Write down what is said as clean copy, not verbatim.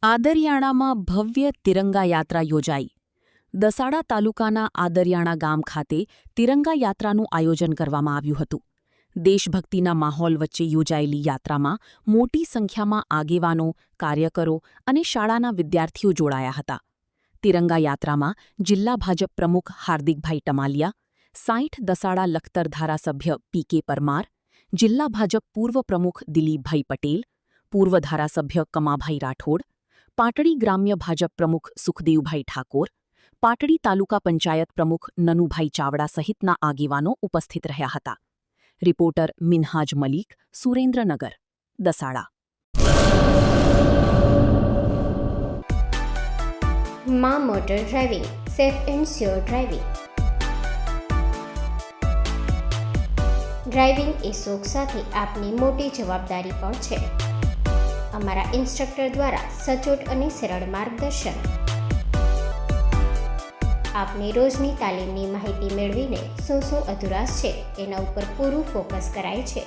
આદરિયાણામાં ભવ્ય તિરંગા યાત્રા યોજાઈ. દસાડા તાલુકાના આદરિયાણા ગામ ખાતે તિરંગા યાત્રાનું આયોજન કરવામાં આવ્યું હતું. દેશભક્તિના માહોલ વચ્ચે યોજાયેલી યાત્રામાં મોટી સંખ્યામાં આગેવાનો, કાર્યકરો અને શાળાના વિદ્યાર્થીઓ જોડાયા હતા. તિરંગા યાત્રામાં જિલ્લા ભાજપ પ્રમુખ હાર્દિકભાઈ ટમાલિયા, 60 દસાડા લખતર ધારાસભ્ય પી.કે. પરમાર, જિલ્લા ભાજપ પૂર્વ પ્રમુખ દિલીપભાઈ પટેલ, પૂર્વ ધારાસભ્ય કમાભાઈ રાઠોડ, પાટડી ગ્રામ્ય ભાજપ પ્રમુખ સુખદેવભાઈ ઠાકોર, પાટડી તાલુકા પંચાયત પ્રમુખ નનુભાઈ ચાવડા સહિતના આગેવાનો ઉપસ્થિત રહ્યા હતા. રિપોર્ટર મિનહાજ મલિક, સુરેન્દ્રનગર, દસાડા. માં motor driving, safe and sure driving. Driving એ શોખ સાથે આપની મોટી જવાબદારી પણ છે. અમારા ઇન્સ્ટ્રક્ટર દ્વારા સચોટ અને સરળ માર્ગદર્શન. આપની રોજની તાલીમની માહિતી મેળવીને શું અધુરાશ છે એના ઉપર પૂરું ફોકસ કરાય છે.